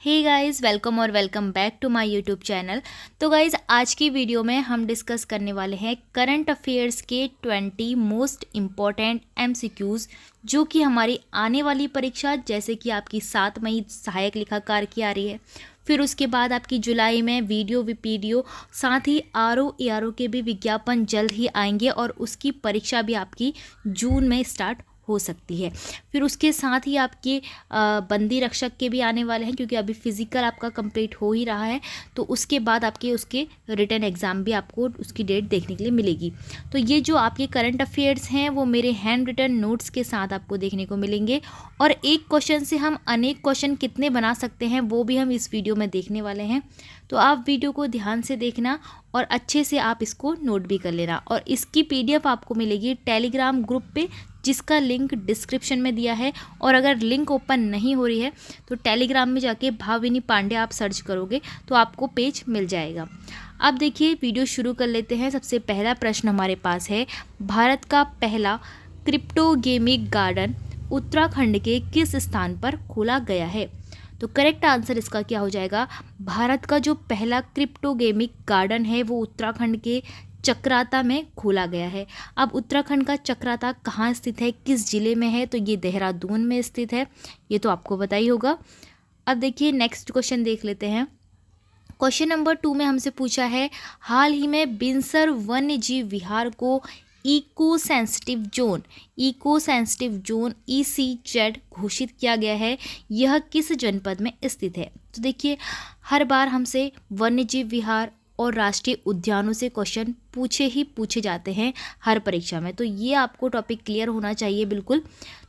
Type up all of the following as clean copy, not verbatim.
हे guys, welcome और welcome back to my YouTube channel. तो guys, आज की वीडियो में हम डिस्कस करने वाले हैं करंट अफेयर्स के 20 मोस्ट इम्पॉर्टेंट एमसीक्यूज़ जो कि हमारी आने वाली परीक्षा, जैसे कि आपकी 7 मई सहायक लेखाकार की आ रही है, फिर उसके बाद आपकी जुलाई में वीडियो पीडीओ, साथ ही आरओ एआरओ के भी विज्ञापन जल्द ही आएंगे और उसकी परीक्षा भी आपकी जून में स्टार्ट हो सकती है। फिर उसके साथ ही आपके बंदी रक्षक के भी आने वाले हैं, क्योंकि अभी फिजिकल आपका कंप्लीट हो ही रहा है, तो उसके बाद आपके उसके रिटन एग्ज़ाम भी आपको उसकी डेट देखने के लिए मिलेगी। तो ये जो आपके करंट अफेयर्स हैं वो मेरे हैंड रिटन नोट्स के साथ आपको देखने को मिलेंगे, और एक क्वेश्चन से हम अनेक क्वेश्चन कितने बना सकते हैं वो भी हम इस वीडियो में देखने वाले हैं। तो आप वीडियो को ध्यान से देखना और अच्छे से आप इसको नोट भी कर लेना। और इसकी पीडीएफ आपको मिलेगी टेलीग्राम ग्रुप पे, जिसका लिंक डिस्क्रिप्शन में दिया है। और अगर लिंक ओपन नहीं हो रही है तो टेलीग्राम में जाके भाविनी पांडे आप सर्च करोगे तो आपको पेज मिल जाएगा। अब देखिए, वीडियो शुरू कर लेते हैं। सबसे पहला प्रश्न हमारे पास है, भारत का पहला क्रिप्टो गेमिंग गार्डन उत्तराखंड के किस स्थान पर खोला गया है? तो करेक्ट आंसर इसका क्या हो जाएगा? भारत का जो पहला क्रिप्टो गेमिंग गार्डन है वो उत्तराखंड के चक्राता में खोला गया है। अब उत्तराखंड का चक्राता कहाँ स्थित है, किस जिले में है? तो ये देहरादून में स्थित है, ये तो आपको पता ही होगा। अब देखिए, नेक्स्ट क्वेश्चन देख लेते हैं। क्वेश्चन नंबर 2 में हमसे पूछा है, हाल ही में बिनसर वन्य जीव विहार को इको सेंसिटिव जोन ECZ घोषित किया गया है। यह किस जनपद में स्थित है? तो देखिए, हर बार हमसे वन्य जीव विहार और राष्ट्रीय उद्यानों से क्वेश्चन पूछे जाते हैं हर परीक्षा में, तो ये आपको टॉपिक क्लियर होना चाहिए बिल्कुल।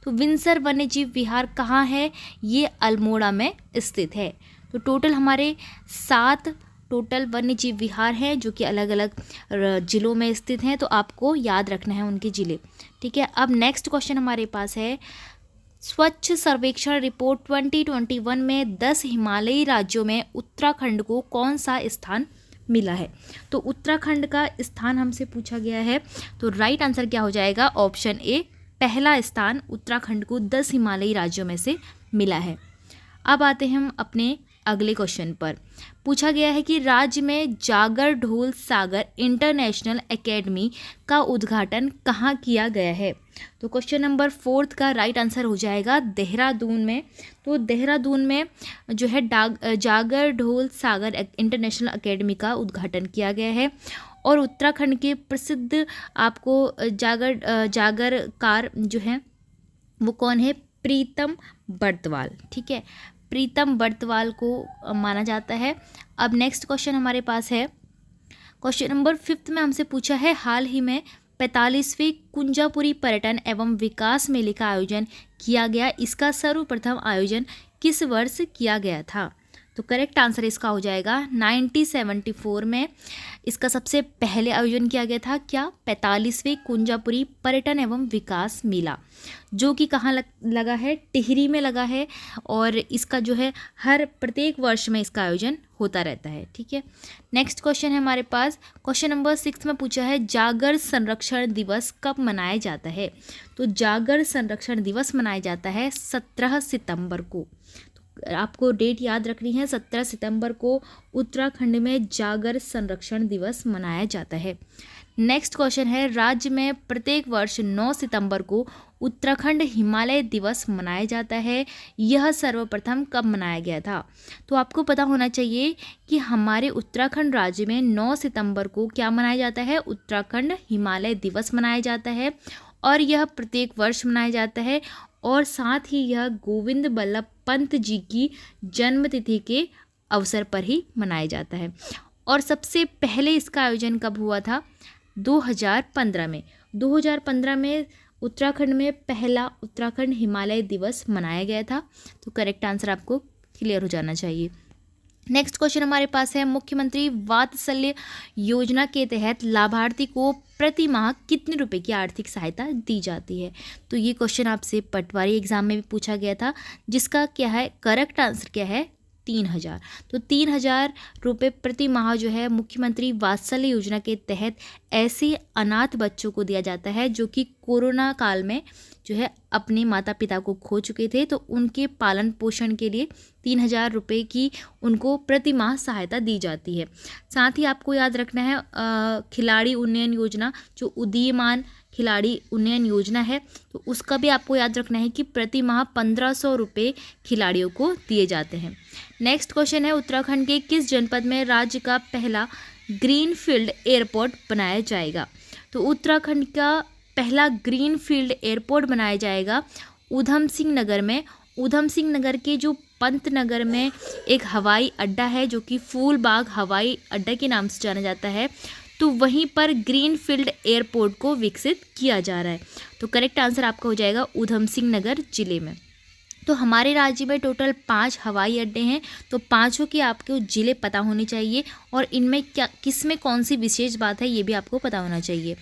तो बिनसर वन्य जीव विहार कहाँ है? ये अल्मोड़ा में स्थित है। तो टोटल हमारे 7 टोटल वन्य जीव विहार हैं जो कि अलग अलग जिलों में स्थित हैं, तो आपको याद रखना है उनके ज़िले। ठीक है। अब नेक्स्ट क्वेश्चन हमारे पास है, स्वच्छ सर्वेक्षण रिपोर्ट 2021 में 10 हिमालयी राज्यों में उत्तराखंड को कौन सा स्थान मिला है? तो उत्तराखंड का स्थान हमसे पूछा गया है, तो राइट आंसर क्या हो जाएगा? ऑप्शन ए, पहला स्थान उत्तराखंड को 10 हिमालयी राज्यों में से मिला है। अब आते हैं हम अपने अगले क्वेश्चन पर। पूछा गया है कि राज्य में जागर ढोल सागर इंटरनेशनल एकेडमी का उद्घाटन कहाँ किया गया है? तो क्वेश्चन नंबर 4 का राइट आंसर हो जाएगा देहरादून में। तो देहरादून में जो है जागर ढोल सागर इंटरनेशनल एकेडमी का उद्घाटन किया गया है। और उत्तराखंड के प्रसिद्ध आपको जागरकार जो है वो कौन है? प्रीतम बर्तवाल। ठीक है, प्रीतम बर्तवाल को माना जाता है। अब नेक्स्ट क्वेश्चन हमारे पास है, क्वेश्चन नंबर 5 में हमसे पूछा है, हाल ही में 45वें कुंजापुरी पर्यटन एवं विकास मेले का आयोजन किया गया। इसका सर्वप्रथम आयोजन किस वर्ष किया गया था? तो करेक्ट आंसर इसका हो जाएगा 1974 में इसका सबसे पहले आयोजन किया गया था। क्या? 45वें कुंजापुरी पर्यटन एवं विकास मेला, जो कि कहाँ लगा है? टिहरी में लगा है। और इसका जो है हर प्रत्येक वर्ष में इसका आयोजन होता रहता है। ठीक है। नेक्स्ट क्वेश्चन है हमारे पास, क्वेश्चन नंबर 6 में पूछा है, जागर संरक्षण दिवस कब मनाया जाता है? तो जागर संरक्षण दिवस मनाया जाता है 17 सितंबर को। आपको डेट याद रखनी है, 17 सितंबर को उत्तराखंड में जागर संरक्षण दिवस मनाया जाता है। नेक्स्ट क्वेश्चन है, राज्य में प्रत्येक वर्ष 9 सितंबर को उत्तराखंड हिमालय दिवस मनाया जाता है। यह सर्वप्रथम कब मनाया गया था? तो आपको पता होना चाहिए कि हमारे उत्तराखंड राज्य में 9 सितंबर को क्या मनाया जाता है? उत्तराखंड हिमालय दिवस मनाया जाता है, और यह प्रत्येक वर्ष मनाया जाता है। और साथ ही यह गोविंद बल्लभ पंत जी की जन्मतिथि के अवसर पर ही मनाया जाता है। और सबसे पहले इसका आयोजन कब हुआ था? 2015 में। 2015 में उत्तराखंड में पहला उत्तराखंड हिमालय दिवस मनाया गया था। तो करेक्ट आंसर आपको क्लियर हो जाना चाहिए। नेक्स्ट क्वेश्चन हमारे पास है, मुख्यमंत्री वात्सल्य योजना के तहत लाभार्थी को प्रति माह कितने रुपए की आर्थिक सहायता दी जाती है? तो ये क्वेश्चन आपसे पटवारी एग्जाम में भी पूछा गया था, जिसका क्या है? करेक्ट आंसर क्या है? 3,000। तो 3,000 रुपये प्रति माह जो है मुख्यमंत्री वात्सल्य योजना के तहत ऐसे अनाथ बच्चों को दिया जाता है जो कि कोरोना काल में जो है अपने माता पिता को खो चुके थे, तो उनके पालन पोषण के लिए 3,000 रुपये की उनको प्रति माह सहायता दी जाती है। साथ ही आपको याद रखना है खिलाड़ी उन्नयन योजना, जो उदीयमान खिलाड़ी उन्नयन योजना है, तो उसका भी आपको याद रखना है कि प्रति माह 1,500 रुपये खिलाड़ियों को दिए जाते हैं। नेक्स्ट क्वेश्चन है, उत्तराखंड के किस जनपद में राज्य का पहला ग्रीनफील्ड एयरपोर्ट बनाया जाएगा? तो उत्तराखंड का पहला ग्रीनफील्ड एयरपोर्ट बनाया जाएगा ऊधम सिंह नगर में। ऊधम सिंह नगर के जो पंतनगर में एक हवाई अड्डा है जो कि फूलबाग हवाई अड्डा के नाम से जाना जाता है, तो वहीं पर ग्रीनफील्ड एयरपोर्ट को विकसित किया जा रहा है। तो करेक्ट आंसर आपका हो जाएगा ऊधम सिंह नगर जिले में। तो हमारे राज्य में टोटल 5 हवाई अड्डे हैं, तो पाँचों के आपको ज़िले पता होने चाहिए और इनमें क्या किस में कौन सी विशेष बात है ये भी आपको पता होना चाहिए।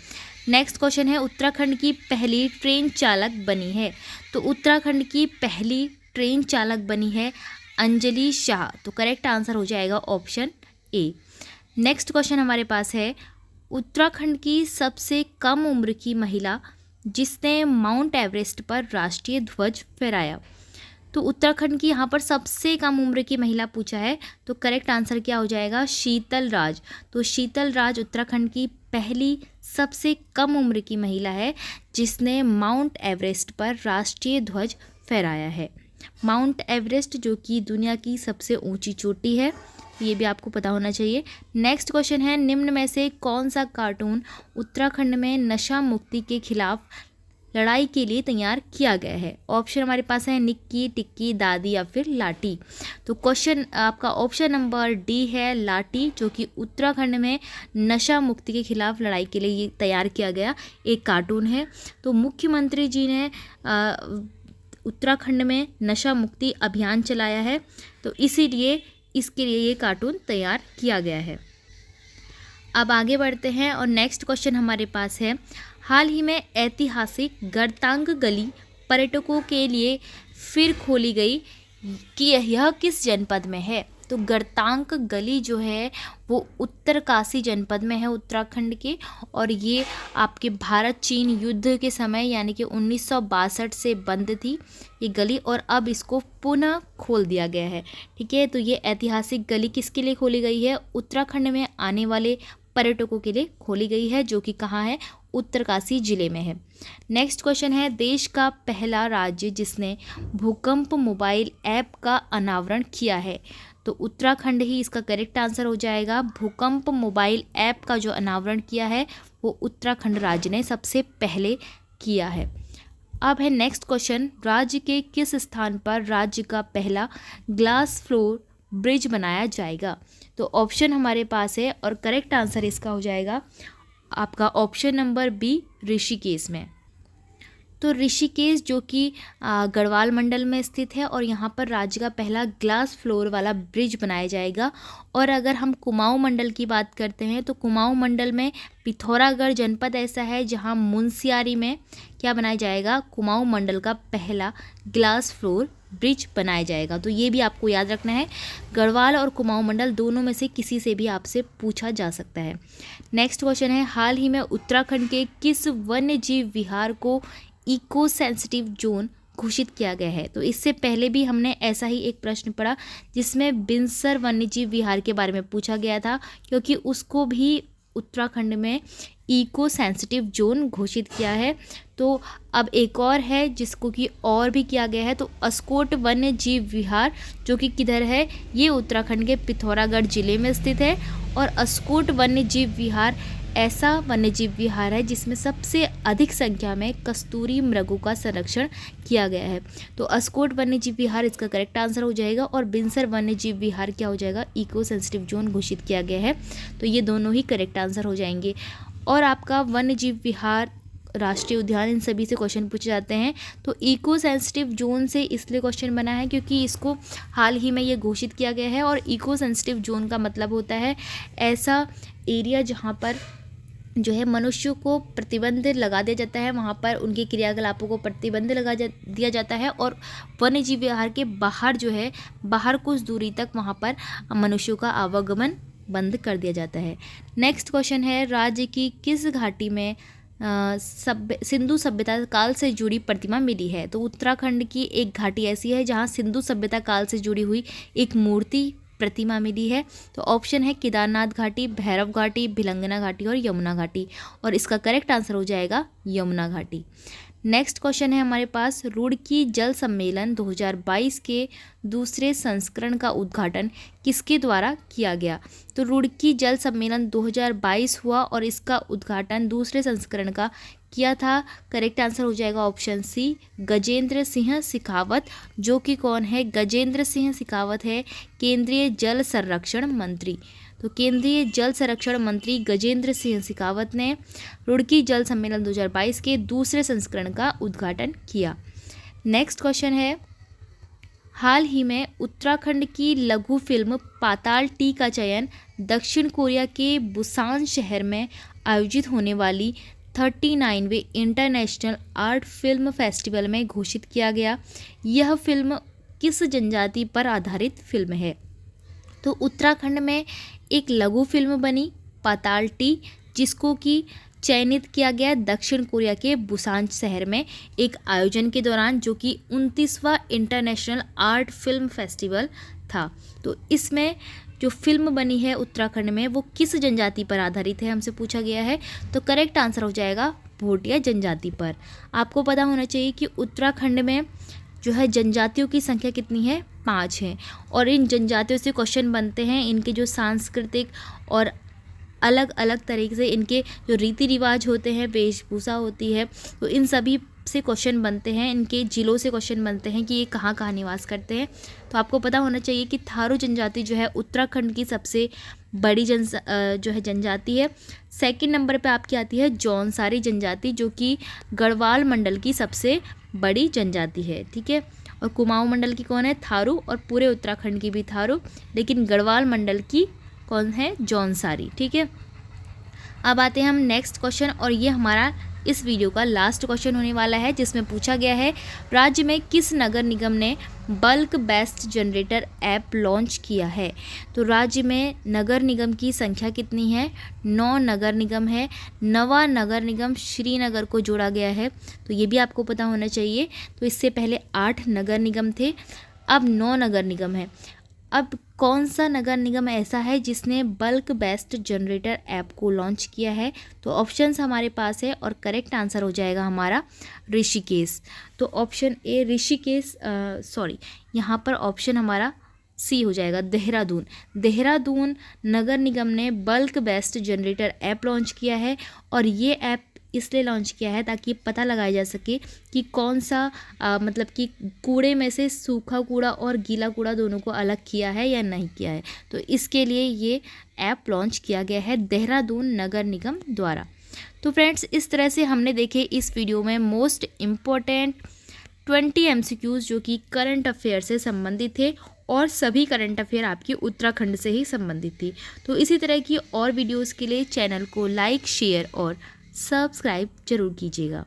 नेक्स्ट क्वेश्चन है, उत्तराखंड की पहली ट्रेन चालक बनी है? तो उत्तराखंड की पहली ट्रेन चालक बनी है अंजलि शाह। तो करेक्ट आंसर हो जाएगा ऑप्शन ए। नेक्स्ट क्वेश्चन हमारे पास है, उत्तराखंड की सबसे कम उम्र की महिला जिसने माउंट एवरेस्ट पर राष्ट्रीय ध्वज फहराया। तो उत्तराखंड की यहाँ पर सबसे कम उम्र की महिला पूछा है, तो करेक्ट आंसर क्या हो जाएगा? शीतल राज। तो शीतल राज उत्तराखंड की पहली सबसे कम उम्र की महिला है जिसने माउंट एवरेस्ट पर राष्ट्रीय ध्वज फहराया है। माउंट एवरेस्ट जो कि दुनिया की सबसे ऊंची चोटी है, ये भी आपको पता होना चाहिए। नेक्स्ट क्वेश्चन है, निम्न में से कौन सा कार्टून उत्तराखंड में नशा मुक्ति के खिलाफ लड़ाई के लिए तैयार किया गया है? ऑप्शन हमारे पास है निक्की, टिक्की, दादी या फिर लाठी। तो क्वेश्चन आपका ऑप्शन नंबर डी है लाठी, जो कि उत्तराखंड में नशा मुक्ति के खिलाफ लड़ाई के लिए ये तैयार किया गया एक कार्टून है। तो मुख्यमंत्री जी ने उत्तराखंड में नशा मुक्ति अभियान चलाया है, तो इसीलिए इसके लिए ये कार्टून तैयार किया गया है। अब आगे बढ़ते हैं और नेक्स्ट क्वेश्चन हमारे पास है, हाल ही में ऐतिहासिक गर्तांग गली पर्यटकों के लिए फिर खोली गई कि यह किस जनपद में है? तो गर्तांग गली जो है वो उत्तरकाशी जनपद में है उत्तराखंड के, और ये आपके भारत चीन युद्ध के समय यानी कि 1962 से बंद थी ये गली, और अब इसको पुनः खोल दिया गया है। ठीक है, तो ये ऐतिहासिक गली किसके लिए खोली गई है? उत्तराखंड में आने वाले पर्यटकों के लिए खोली गई है, जो कि कहाँ है? उत्तरकाशी जिले में है। नेक्स्ट क्वेश्चन है, देश का पहला राज्य जिसने भूकंप मोबाइल ऐप का अनावरण किया है? तो उत्तराखंड ही इसका करेक्ट आंसर हो जाएगा। भूकंप मोबाइल ऐप का जो अनावरण किया है वो उत्तराखंड राज्य ने सबसे पहले किया है। अब है नेक्स्ट क्वेश्चन, राज्य के किस स्थान पर राज्य का पहला ग्लास फ्लोर ब्रिज बनाया जाएगा? तो ऑप्शन हमारे पास है और करेक्ट आंसर इसका हो जाएगा आपका ऑप्शन नंबर बी, ऋषिकेश में। तो ऋषिकेश जो कि गढ़वाल मंडल में स्थित है और यहाँ पर राज्य का पहला ग्लास फ्लोर वाला ब्रिज बनाया जाएगा। और अगर हम कुमाऊं मंडल की बात करते हैं तो कुमाऊं मंडल में पिथौरागढ़ जनपद ऐसा है जहाँ मुनस्यारी में क्या बनाया जाएगा? कुमाऊं मंडल का पहला ग्लास फ्लोर ब्रिज बनाया जाएगा। तो ये भी आपको याद रखना है, गढ़वाल और कुमाऊं मंडल दोनों में से किसी से भी आपसे पूछा जा सकता है। नेक्स्ट क्वेश्चन है, हाल ही में उत्तराखंड के किस वन्य जीव विहार को इको सेंसिटिव जोन घोषित किया गया है? तो इससे पहले भी हमने ऐसा ही एक प्रश्न पढ़ा जिसमें बिनसर वन्यजीव विहार के बारे में पूछा गया था, क्योंकि उसको भी उत्तराखंड में इको सेंसिटिव जोन घोषित किया है। तो अब एक और है जिसको कि और भी किया गया है, तो अस्कोट वन्य जीव विहार जो कि किधर है? ये उत्तराखंड के पिथौरागढ़ जिले में स्थित है। और अस्कोट वन्य जीव विहार ऐसा वन्य जीव विहार है जिसमें सबसे अधिक संख्या में कस्तूरी मृगों का संरक्षण किया गया है। तो अस्कोट वन्य जीव विहार इसका करेक्ट आंसर हो जाएगा। और बिनसर वन्य जीव विहार क्या हो जाएगा? इको सेंसिटिव जोन घोषित किया गया है। तो ये दोनों ही करेक्ट आंसर हो जाएंगे। और आपका वन्य जीव विहार, राष्ट्रीय उद्यान, इन सभी से क्वेश्चन पूछे जाते हैं। तो इको सेंसिटिव जोन से इसलिए क्वेश्चन बना है क्योंकि इसको हाल ही में ये घोषित किया गया है। और इको सेंसिटिव जोन का मतलब होता है ऐसा एरिया जहाँ पर जो है मनुष्यों को प्रतिबंध लगा दिया जाता है, वहाँ पर उनके क्रियाकलापों को प्रतिबंध दिया जाता है और वन्य जीव विहार के बाहर जो है बाहर कुछ दूरी तक वहाँ पर मनुष्यों का आवागमन बंद कर दिया जाता है। नेक्स्ट क्वेश्चन है, राज्य की किस घाटी में सिंधु सभ्यता काल से जुड़ी प्रतिमा मिली है? तो उत्तराखंड की एक घाटी ऐसी है जहाँ सिंधु सभ्यता काल से जुड़ी हुई एक मूर्ति प्रतिमा मिली है। तो ऑप्शन है केदारनाथ घाटी, भैरव घाटी, भिलंगना घाटी और यमुना घाटी, और इसका करेक्ट आंसर हो जाएगा यमुना घाटी। नेक्स्ट क्वेश्चन है हमारे पास, रुड़की जल सम्मेलन 2022 के दूसरे संस्करण का उद्घाटन किसके द्वारा किया गया? तो रुड़की जल सम्मेलन 2022 हुआ और इसका उद्घाटन दूसरे संस्करण का किया था। करेक्ट आंसर हो जाएगा ऑप्शन सी, गजेंद्र सिंह शेखावत, जो कि कौन है? गजेंद्र सिंह शेखावत है केंद्रीय जल संरक्षण मंत्री। तो केंद्रीय जल संरक्षण मंत्री गजेंद्र सिंह शेखावत ने रुड़की जल सम्मेलन 2022 के दूसरे संस्करण का उद्घाटन किया। नेक्स्ट क्वेश्चन है, हाल ही में उत्तराखंड की लघु फिल्म पाताल टी का चयन दक्षिण कोरिया के बुसान शहर में आयोजित होने वाली 39वें इंटरनेशनल आर्ट फिल्म फेस्टिवल में घोषित किया गया। यह फिल्म किस जनजाति पर आधारित फिल्म है? तो उत्तराखंड में एक लघु फिल्म बनी पाताल टी, जिसको कि चयनित किया गया दक्षिण कोरिया के बुसान शहर में एक आयोजन के दौरान, जो कि 29वां इंटरनेशनल आर्ट फिल्म फेस्टिवल था। तो इसमें जो फिल्म बनी है उत्तराखंड में वो किस जनजाति पर आधारित है, हमसे पूछा गया है। तो करेक्ट आंसर हो जाएगा भोटिया जनजाति पर। आपको पता होना चाहिए कि उत्तराखंड में जो है जनजातियों की संख्या कितनी है? 5 है, और इन जनजातियों से क्वेश्चन बनते हैं। इनके जो सांस्कृतिक और अलग अलग तरीके से इनके जो रीति रिवाज होते हैं, वेशभूषा होती है, तो इन सभी से क्वेश्चन बनते हैं। इनके जिलों से क्वेश्चन बनते हैं कि ये कहाँ कहाँ निवास करते हैं। तो आपको पता होना चाहिए कि थारू जनजाति जो है उत्तराखंड की सबसे बड़ी जो है जनजाति है। सेकंड नंबर पे आपकी आती है जौनसारी जनजाति, जो कि गढ़वाल मंडल की सबसे बड़ी जनजाति है। ठीक है, और कुमाऊं मंडल की कौन है? थारू, और पूरे उत्तराखंड की भी थारू, लेकिन गढ़वाल मंडल की कौन है? जौनसारी। ठीक है, अब आते हैं हम नेक्स्ट क्वेश्चन, और ये हमारा इस वीडियो का लास्ट क्वेश्चन होने वाला है, जिसमें पूछा गया है, राज्य में किस नगर निगम ने bulk based generator app launch किया है? तो राज्य में नगर निगम की संख्या कितनी है? 9 नगर निगम है। नवा नगर निगम श्रीनगर को जोड़ा गया है, तो ये भी आपको पता होना चाहिए। तो इससे पहले 8 नगर निगम थे, अब 9 नगर निगम है। अब कौन सा नगर निगम ऐसा है जिसने बल्क बेस्ड जनरेटर ऐप को लॉन्च किया है? तो ऑप्शंस हमारे पास है, और करेक्ट आंसर हो जाएगा हमारा ऋषिकेश। तो ऑप्शन ए ऋषिकेश, यहाँ पर ऑप्शन हमारा सी हो जाएगा देहरादून। देहरादून नगर निगम ने bulk based generator app launch किया है, और ये ऐप इसलिए लॉन्च किया है ताकि पता लगाया जा सके कि कौन सा मतलब कि कूड़े में से सूखा कूड़ा और गीला कूड़ा दोनों को अलग किया है या नहीं किया है। तो इसके लिए ये ऐप लॉन्च किया गया है देहरादून नगर निगम द्वारा। तो फ्रेंड्स, इस तरह से हमने देखे इस वीडियो में मोस्ट इम्पॉर्टेंट 20 MCQs जो कि करंट अफेयर से संबंधित थे, और सभी करंट अफेयर आपकी उत्तराखंड से ही संबंधित थी। तो इसी तरह की और वीडियोज़ के लिए चैनल को लाइक, शेयर और सब्सक्राइब जरूर कीजिएगा।